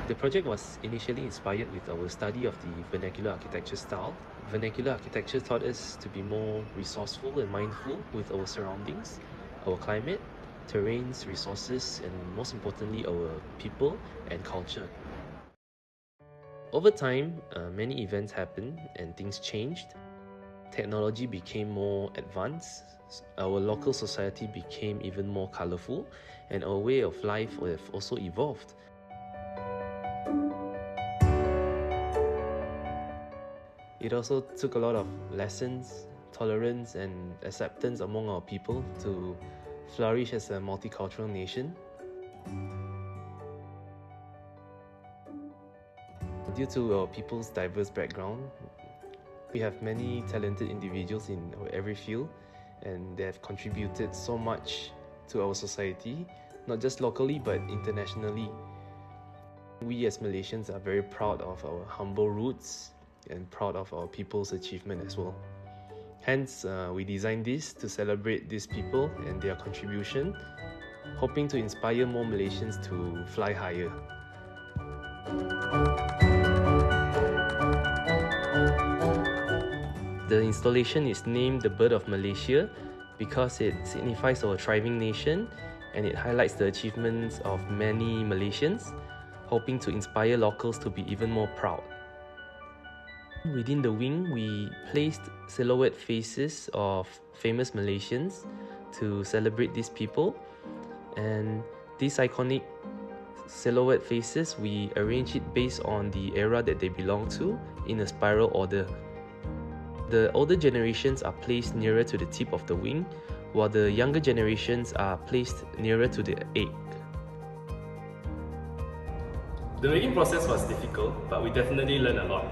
The project was initially inspired with our study of the vernacular architecture style. Vernacular architecture taught us to be more resourceful and mindful with our surroundings, our climate, terrains, resources, and most importantly, our people and culture. Over time, many events happened and things changed. Technology became more advanced, our local society became even more colorful, and our way of life have also evolved. It also took a lot of lessons, tolerance, and acceptance among our people to flourish as a multicultural nation. Due to our people's diverse background, we have many talented individuals in every field, and they have contributed so much to our society, not just locally but internationally. We as Malaysians are very proud of our humble roots and proud of our people's achievement as well. Hence, we designed this to celebrate these people and their contribution, hoping to inspire more Malaysians to fly higher. The installation is named the Bird of Malaysia because it signifies our thriving nation and it highlights the achievements of many Malaysians, hoping to inspire locals to be even more proud. Within the wing, we placed silhouette faces of famous Malaysians to celebrate these people, and these iconic silhouette faces, we arrange it based on the era that they belong to in a spiral order. The older generations are placed nearer to the tip of the wing, while the younger generations are placed nearer to the egg. The making process was difficult, but we definitely learned a lot.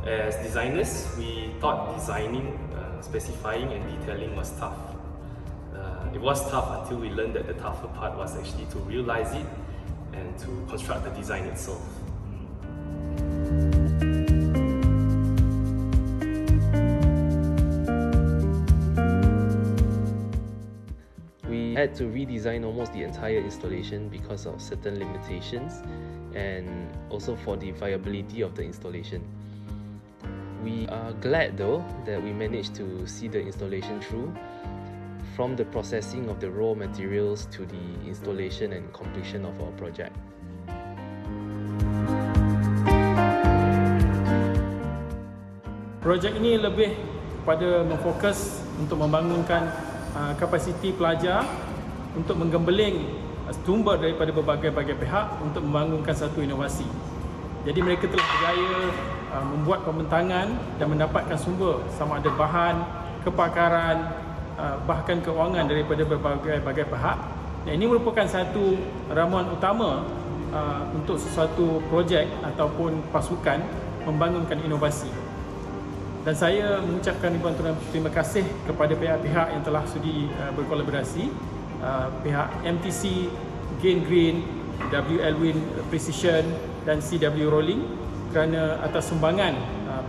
As designers, we thought designing, specifying and detailing was tough. It was tough until we learned that the tougher part was actually to realize it and to construct the design itself. We had to redesign almost the entire installation because of certain limitations and also for the viability of the installation. We are glad though that we managed to see the installation through, from the processing of the raw materials to the installation and completion of our project. Projek ini lebih kepada memfokus untuk membangunkan kapasiti pelajar untuk menggembeling sumber daripada berbagai-bagai pihak untuk membangunkan satu inovasi. Jadi mereka telah berjaya membuat pembentangan dan mendapatkan sumber sama ada bahan, kepakaran, bahkan keuangan daripada berbagai-bagai pihak. Dan ini merupakan satu ramuan utama untuk sesuatu projek ataupun pasukan membangunkan inovasi. Dan saya mengucapkan ribuan terima kasih kepada pihak-pihak yang telah sudi berkolaborasi, pihak MTC, Gain Green, WL Win Precision dan CW Rolling kerana atas sumbangan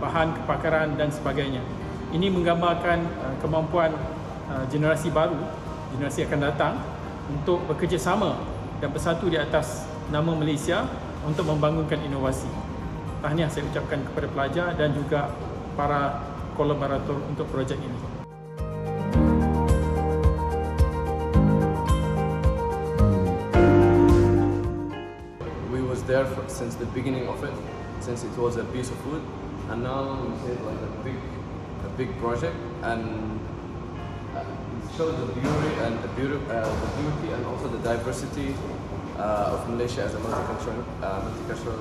bahan, kepakaran dan sebagainya. Ini menggambarkan kemampuan generasi baru, generasi akan datang untuk bekerjasama dan bersatu di atas nama Malaysia untuk membangunkan inovasi. Tahniah saya ucapkan kepada pelajar dan juga para kolaborator untuk projek ini. We was there since the beginning of it, since it was a piece of wood, and now we see it like a big project, and it shows the beauty and the beauty and also the diversity of Malaysia as a multicultural